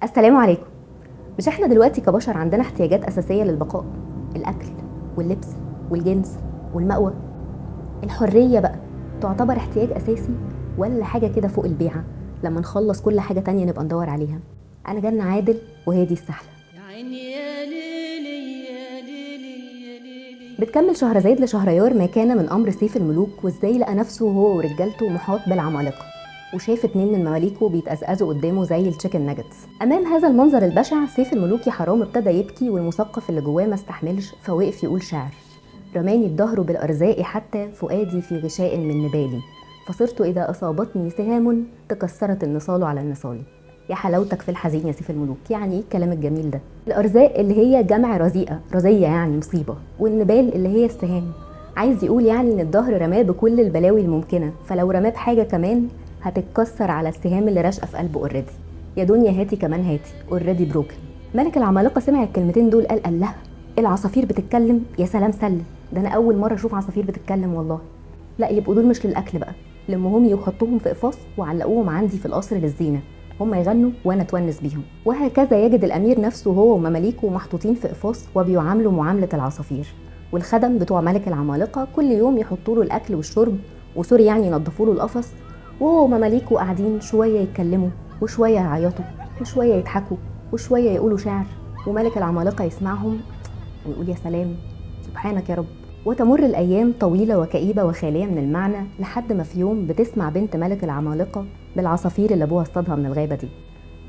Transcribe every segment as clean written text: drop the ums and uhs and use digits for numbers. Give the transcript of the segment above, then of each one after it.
السلام عليكم. مش احنا دلوقتي كبشر عندنا احتياجات أساسية للبقاء؟ الأكل واللبس والجنس والمأوى. الحرية بقى تعتبر احتياج أساسي ولا حاجة كده فوق البيعة؟ لما نخلص كل حاجة تانية نبقى ندور عليها. أنا جنة عادل وهي دي السحلة. يا عيني يا ليلي يا ليلي يا ليلي. بتكمل شهرزاد لشهريار ما كان من أمر سيف الملوك، وإزاي لقى نفسه هو ورجالته محاط بالعمالقة، وشاف 2 من مماليكه بيتأزأزوا قدامه زي التشيكن ناجتس. أمام هذا المنظر البشع سيف الملوك يا حرام ابتدى يبكي، والمثقف اللي جواه ما استحملش فوقف يقول شعر: رماني الدهر بالأرزاق حتى فؤادي في غشاء من نبالي، فصرت إذا أصابتني سهام تكسرت النصال على النصال. يا حلاوتك في الحزين يا سيف الملوك، يعني ايه الكلام الجميل ده؟ الأرزاق اللي هي جمع رزيقة، رزية يعني مصيبة، والنبال اللي هي السهام. عايز يقول يعني ان الدهر رماه بكل البلاوي الممكنة، فلو رماه بحاجة كمان هتتكسر على السهام اللي راشقة في قلبه اوريدي. يا دنيا هاتي كمان هاتي، اوريدي بروكن. ملك العمالقة سمع الكلمتين دول قال الله، العصافير بتتكلم؟ يا سلام سلم، ده انا اول مرة اشوف عصافير بتتكلم والله. لا يبقوا دول مش للاكل بقى، لمهم يحطوهم في قفاص وعلقوهم عندي في القصر للزينة، هم يغنوا وانا اتونس بيهم. وهكذا يجد الامير نفسه هو ومماليكه محطوطين في قفاص وبيعاملوا معاملة العصافير. والخدم بتوع ملك العمالقة كل يوم يحطوا له الاكل والشرب، وسوري يعني ينضفوا له القفص، وهو ومماليكه قاعدين شوية يتكلموا وشوية يعيطوا وشوية يضحكوا وشوية يقولوا شعر، وملك العمالقة يسمعهم ويقول يا سلام، سبحانك يا رب. وتمر الأيام طويلة وكئيبة وخالية من المعنى، لحد ما في يوم بتسمع بنت ملك العمالقة بالعصافير اللي أبوها اصطادها من الغابة دي.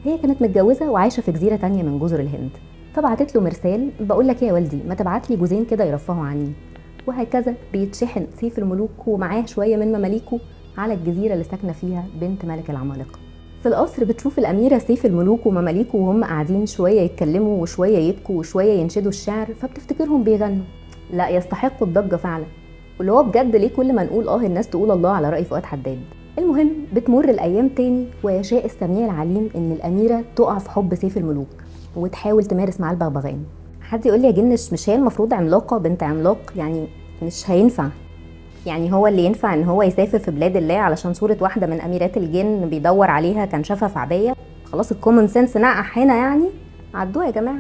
هي كانت متجوزة وعايشة في جزيرة تانية من جزر الهند، فبعتت له مرسال: بقول لك يا والدي ما تبعت لي جوزين كده يرفهوا عني. وهكذا بيتشحن سيف الملوك ومعاه شوية من مماليكه على الجزيرة اللي ساكنة فيها بنت ملك العمالقة. في القصر بتشوف الأميرة سيف الملوك ومماليكه وهم قاعدين شوية يتكلموا وشوية يبكوا وشوية ينشدوا الشعر، فبتفتكرهم بيغنوا. لا يستحقوا الضجة فعلا، واللي هو بجد ليه كل ما نقول الناس تقول الله، على رأي فؤاد حداد. المهم بتمر الأيام تاني، ويشاء السميع العليم إن الأميرة تقع في حب سيف الملوك وتحاول تمارس معاه البغبغان. حد يقول لي يا جنش، مش هي المفروض عملاقة بنت عملاق؟ يعني مش هينفع. يعني هو اللي ينفع ان هو يسافر في بلاد الله علشان صورة واحدة من اميرات الجن بيدور عليها كان شافها في عباية؟ خلاص الكومن سنس نقح هنا يعني، عدوها يا جماعة.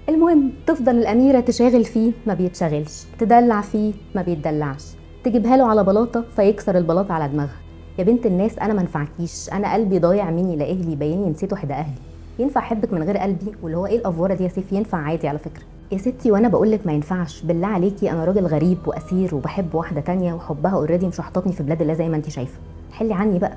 المهم تفضل الاميرة تشاغل فيه ما بيتشغلش، تدلع فيه ما بيتدلعش، تجيبها له على بلاطة فيكسر البلاطة على دماغها. يا بنت الناس انا منفعكيش، انا قلبي ضايع مني لاهلي، بايني نسيت واحدة اهلي. ينفع احبك من غير قلبي؟ واللي هو ايه الافوره دي يا سيف؟ ينفع عادي على فكره يا ستي، وانا بقولك ما ينفعش. بالله عليكي انا راجل غريب واسير وبحب واحده تانية، وحبها اوريدي مشحططني في بلاد الله زي ما انت شايفه، حلي عني بقى.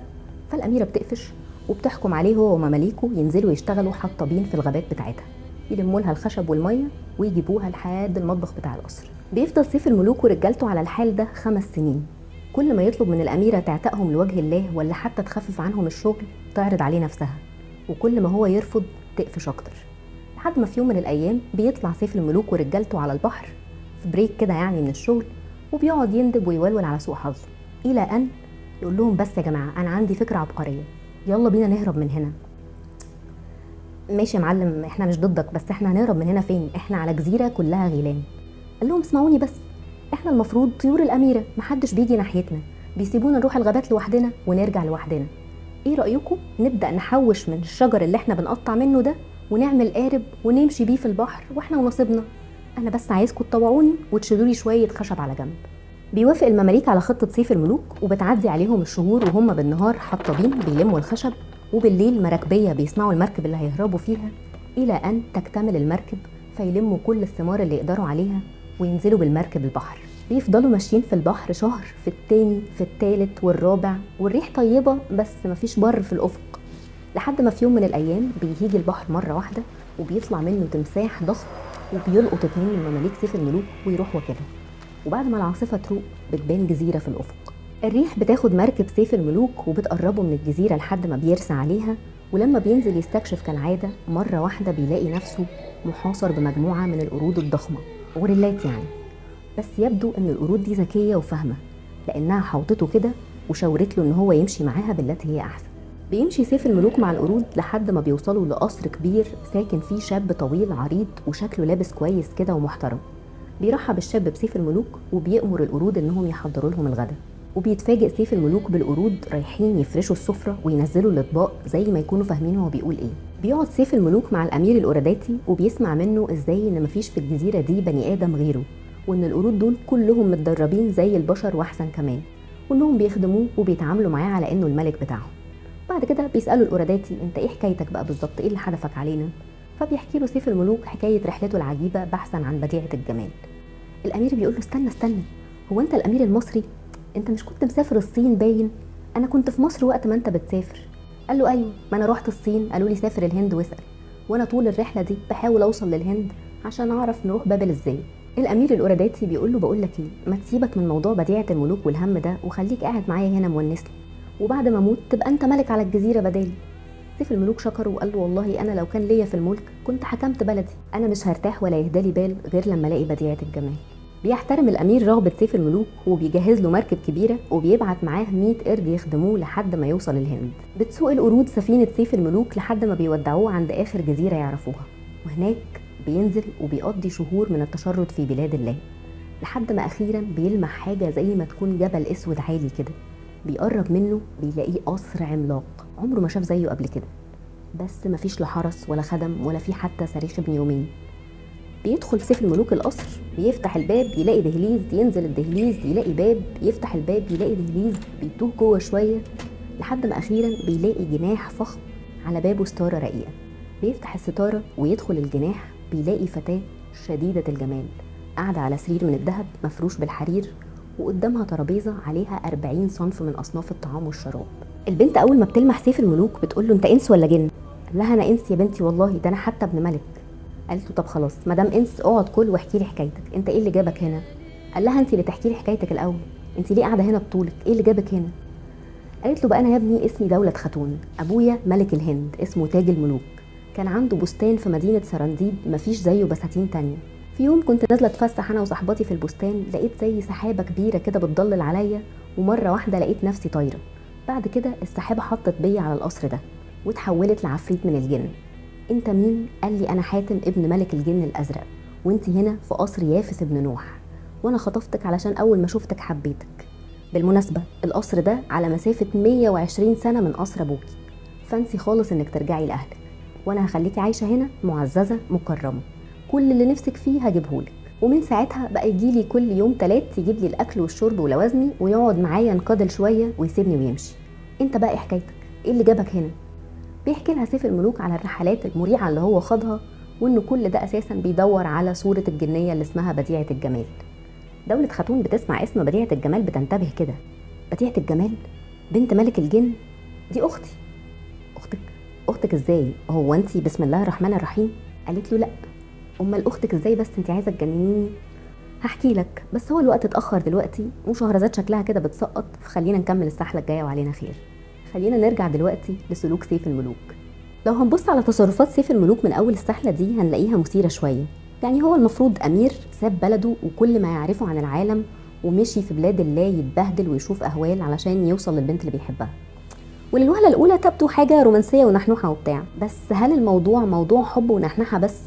فالاميره بتقفش وبتحكم عليه هو ومماليكه ينزلوا يشتغلوا حطابين في الغابات بتاعتها، يلموا لها الخشب والميه ويجيبوها لحد المطبخ بتاع القصر. بيفضل سيف الملوك ورجالته على الحال ده 5 سنين، كل ما يطلب من الاميره تعتقهم لوجه الله ولا حتى تخفف عنهم الشغل تعرض عليه نفسها، وكل ما هو يرفض تقفش اكتر. لحد ما في يوم من الايام بيطلع سيف الملوك ورجالته على البحر في بريك كده يعني من الشغل، وبيقعد يندب ويولول على سوء حظه، الى ان يقول لهم بس يا جماعه انا عندي فكره عبقريه، يلا بينا نهرب من هنا. ماشي يا معلم، احنا مش ضدك، بس احنا هنهرب من هنا فين؟ احنا على جزيره كلها غيلان. قال لهم اسمعوني بس، احنا المفروض طيور الاميره، محدش بيجي ناحيتنا، بيسيبونا نروح الغابات لوحدنا ونرجع لوحدنا. ايه رايكم نبدا نحوش من الشجر اللي احنا بنقطع منه ده ونعمل قارب ونمشي بيه في البحر واحنا ونصيبنا؟ انا بس عايزكم تطوعوني وتشيلوا لي شويه خشب على جنب. بيوافق المماليك على خطه سيف الملوك، وبتعدي عليهم الشهور وهم بالنهار حطابين بيلموا الخشب، وبالليل مراكبيه بيصنعوا المركب اللي هيهربوا فيها، الى ان تكتمل المركب فيلموا كل الثمار اللي يقدروا عليها وينزلوا بالمركب البحر. بيفضلوا ماشيين في البحر شهر، في التاني في التالت والرابع، والريح طيبة بس مفيش بر في الأفق، لحد ما في يوم من الأيام بيهيج البحر مرة واحدة وبيطلع منه تمساح ضخم وبيلقط 2 من مماليك سيف الملوك ويروح واكلهم. وبعد ما العاصفة تروق بتبان جزيرة في الأفق. الريح بتاخد مركب سيف الملوك وبتقربه من الجزيرة لحد ما بيرسى عليها، ولما بينزل يستكشف كالعادة مرة واحدة بيلاقي نفسه محاصر بمجموعة من القرود الضخمة، غوريلات يعني. بس يبدو ان القرود دي ذكيه وفاهمه، لانها حوطته كده وشاورت له ان هو يمشي معاها بالتي هي احسن. بيمشي سيف الملوك مع القرود لحد ما بيوصلوا لقصر كبير ساكن فيه شاب طويل عريض وشكله لابس كويس كده ومحترم. بيرحب الشاب بسيف الملوك وبيأمر القرود انهم يحضروا لهم الغداء، وبيتفاجئ سيف الملوك بالقرود رايحين يفرشوا السفره وينزلوا الاطباق زي ما يكونوا فاهمين هو بيقول ايه. بيقعد سيف الملوك مع الأمير الأوراداتي وبيسمع منه إزاي إن مفيش في الجزيرة دي بني آدم غيره، وإن القرود دول كلهم متدربين زي البشر وأحسن كمان، وإنهم بيخدموه وبيتعاملوا معاه على إنه الملك بتاعهم. بعد كده بيسألوا الأوراداتي أنت إيه حكايتك بقى بالظبط، إيه اللي حدفك علينا؟ فبيحكي له سيف الملوك حكاية رحلته العجيبة بحثا عن بديعة الجمال. الأمير بيقول له استنى، هو أنت الأمير المصري؟ أنت مش كنت مسافر الصين باين؟ أنا كنت في مصر وقت ما أنت بتسافر. قال له أيوه، ما أنا رحت الصين، قالوا لي سافر الهند واسأل، وأنا طول الرحلة دي بحاول أوصل للهند عشان أعرف نروح بابل إزاي. الأمير الأوراداتي بيقول له بقول لك إيه، ما تسيبك من موضوع بديعة الملوك والهم ده وخليك قاعد معايا هنا مونسني، وبعد ما أموت تبقى أنت ملك على الجزيرة بدالي. سيف الملوك شكره وقال له والله أنا لو كان ليا في الملك كنت حكمت بلدي، أنا مش هرتاح ولا يهدالي بال غير لما ألاقي بديعة الجمال. بيحترم الأمير رغبة سيف الملوك وبيجهز له مركب كبيرة وبيبعت معاه 100 قرد يخدموه لحد ما يوصل الهند. بتسوق القرود سفينة سيف الملوك لحد ما بيودعوه عند آخر جزيرة يعرفوها، وهناك بينزل وبيقضي شهور من التشرد في بلاد الله، لحد ما أخيرا بيلمح حاجة زي ما تكون جبل أسود عالي كده. بيقرب منه بيلاقيه قصر عملاق عمره ما شاف زيه قبل كده، بس مفيش لا حرس ولا خدم ولا في حتى صريخ ابن يومين. بيدخل سيف الملوك القصر، بيفتح الباب يلاقي دهليز، ينزل الدهليز يلاقي باب، يفتح الباب يلاقي دهليز، بيتوه جوه شويه لحد ما اخيرا بيلاقي جناح فخم على بابه ستاره رقيقه. بيفتح الستاره ويدخل الجناح بيلاقي فتاه شديده الجمال قاعده على سرير من الذهب مفروش بالحرير، وقدامها ترابيزه عليها 40 صنف من اصناف الطعام والشراب. البنت اول ما بتلمح سيف الملوك بتقول له انت انس ولا جن؟ قال لها انا انس يا بنتي والله، ده انا حتى ابن ملك. قالت له طب خلاص مدام انس اقعد كل واحكي لي حكايتك، انت ايه اللي جابك هنا؟ قال لها انت اللي تحكي لي حكايتك الاول، انت ليه قاعده هنا بطولك، ايه اللي جابك هنا؟ قالت له بقى انا يا ابني اسمي دولة خاتون، ابويا ملك الهند اسمه تاج الملوك، كان عنده بستان في مدينه سرنديب مفيش زيه بساتين تانية. في يوم كنت نازله اتفسح انا وصاحباتي في البستان، لقيت زي سحابه كبيره كده بتضلل عليا، ومره واحده لقيت نفسي طايره. بعد كده السحابه حطت بيا على القصر ده واتحولت لعفريت من الجن. انت مين؟ قال لي انا حاتم ابن ملك الجن الازرق، وانت هنا في قصر يافث ابن نوح، وانا خطفتك علشان اول ما شفتك حبيتك. بالمناسبه القصر ده على مسافه 120 سنه من قصر ابوكي، فانسي خالص انك ترجعي لاهلك، وانا هخليكي عايشه هنا معززه مكرمه، كل اللي نفسك فيه هجيبهولك. ومن ساعتها بقى يجيلي كل يوم 3 يجيب لي الاكل والشرب ولوازمي، ويقعد معايا نقادل شويه ويسيبني ويمشي. انت بقى ايه حكايتك، ايه اللي جابك هنا؟ بيحكي لها سيف الملوك على الرحلات المريعه اللي هو خاضها، وانه كل ده اساسا بيدور على صوره الجنيه اللي اسمها بديعه الجمال. دولة خاتون بتسمع اسم بديعه الجمال بتنتبه كده، بديعه الجمال بنت ملك الجن، دي اختي. اختك ازاي؟ هو انت بسم الله الرحمن الرحيم؟ قالت له لا. امال اختك ازاي بس، انت عايزه تجننيني؟ هحكي لك، بس هو الوقت اتاخر دلوقتي وشهرزاد شكلها كده بتسقط، فخلينا نكمل السحله الجايه وعلينا خير. خلينا نرجع دلوقتي لسلوك سيف الملوك. لو هنبص على تصرفات سيف الملوك من اول السحله دي هنلاقيها مثيره شويه. يعني هو المفروض امير ساب بلده وكل ما يعرفه عن العالم ومشي في بلاد الله يتبهدل ويشوف اهوال علشان يوصل للبنت اللي بيحبها، وللوهله الاولى تبدو حاجه رومانسيه ونحنوحه وبتاع، بس هل الموضوع موضوع حب ونحنحه بس،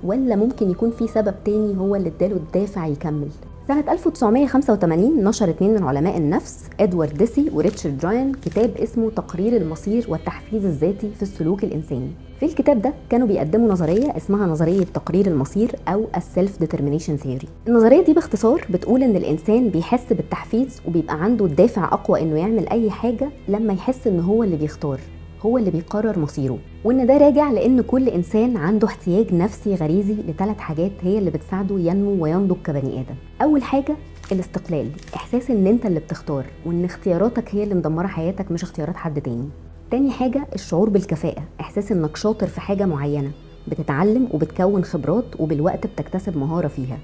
ولا ممكن يكون في سبب تاني هو اللي اداله الدافع يكمل؟ سنة 1985 نشر 2 من علماء النفس، ادوارد ديسي وريتشارد راين، كتاب اسمه تقرير المصير والتحفيز الذاتي في السلوك الإنساني. في الكتاب ده كانوا بيقدموا نظرية اسمها نظرية تقرير المصير أو السيلف ديترمينيشن ثيوري. النظرية دي باختصار بتقول إن الإنسان بيحس بالتحفيز وبيبقى عنده الدافع أقوى إنه يعمل أي حاجة لما يحس إن هو اللي بيختار، هو اللي بيقرر مصيره، وإن ده راجع لأن كل إنسان عنده احتياج نفسي غريزي ل3 حاجات هي اللي بتساعده ينمو وينضج كبني آدم. أول حاجة الاستقلال، إحساس إن أنت اللي بتختار وإن اختياراتك هي اللي مدمرة حياتك مش اختيارات حد تاني. تاني حاجة الشعور بالكفاءة، إحساس إنك شاطر في حاجة معينة، بتتعلم وبتكون خبرات وبالوقت بتكتسب مهارة فيها.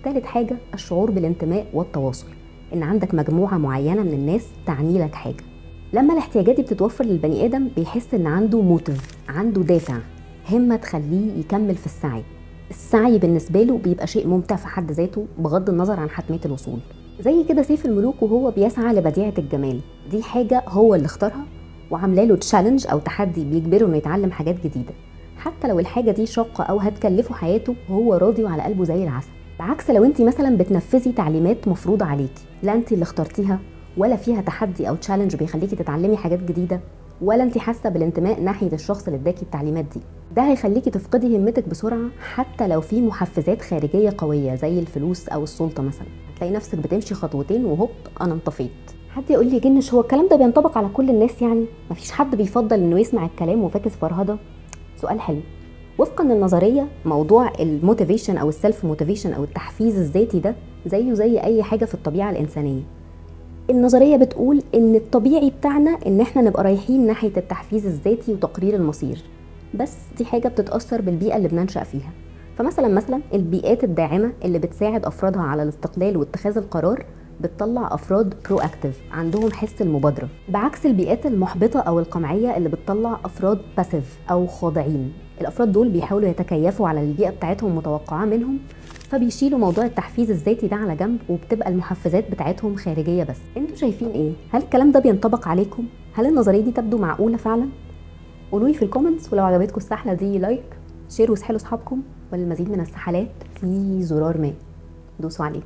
تالت حاجة الشعور بالانتماء والتواصل، إن عندك مجموعة معينة من الناس تعني لك حاجة. لما الاحتياجات دي بتتوفر للبني آدم بيحس إن عنده موتيف، عنده دافع، همة تخليه يكمل في السعي. السعي بالنسبة له بيبقى شيء ممتع في حد ذاته بغض النظر عن حتمية الوصول. زي كده سيف الملوك وهو بيسعى لبديعة الجمال، دي حاجة هو اللي اختارها وعامله له تشالنج أو تحدي بيجبره إنه يتعلم حاجات جديدة، حتى لو الحاجة دي شاقة أو هتكلفه حياته وهو راضي وعلى قلبه زي العسل. بعكس لو انت مثلا بتنفذي تعليمات مفروضة عليكي، لا انت اللي اخترتيها ولا فيها تحدي أو تشالنج بيخليكي تتعلمي حاجات جديدة، ولا انت حاسه بالانتماء ناحيه الشخص اللي اداكي التعليمات دي. ده هيخليكي تفقدي همتك بسرعه حتى لو في محفزات خارجيه قويه زي الفلوس او السلطه مثلا. هتلاقي نفسك بتمشي خطوتين وهوب انا انطفيت. حد يقول لي جنش هو الكلام ده بينطبق على كل الناس يعني؟ مفيش حد بيفضل انه يسمع الكلام وفاكس فرهده؟ سؤال حلو. وفقا للنظريه موضوع الموتيفيشن او السيلف موتيفيشن او التحفيز الذاتي ده زيه زي اي حاجه في الطبيعه الانسانيه. النظريه بتقول ان الطبيعي بتاعنا ان احنا نبقى رايحين ناحيه التحفيز الذاتي وتقرير المصير، بس دي حاجه بتتاثر بالبيئه اللي بننشا فيها. فمثلا البيئات الداعمه اللي بتساعد افرادها على الاستقلال واتخاذ القرار بتطلع افراد برو اكتيف عندهم حس المبادره، بعكس البيئات المحبطه او القمعيه اللي بتطلع افراد باسيف او خاضعين. الافراد دول بيحاولوا يتكيفوا على البيئه بتاعتهم متوقعه منهم، فبيشيلوا موضوع التحفيز الذاتي ده على جنب وبتبقى المحفزات بتاعتهم خارجيه بس. انتوا شايفين ايه؟ هل الكلام ده بينطبق عليكم؟ هل النظريه دي تبدو معقوله فعلا؟ قولوا لي في الكومنتس، ولو عجبتكم السحله دي لايك، شير وسحلوا اصحابكم، وللمزيد من السحلات في زرار ما دوسوا عليه.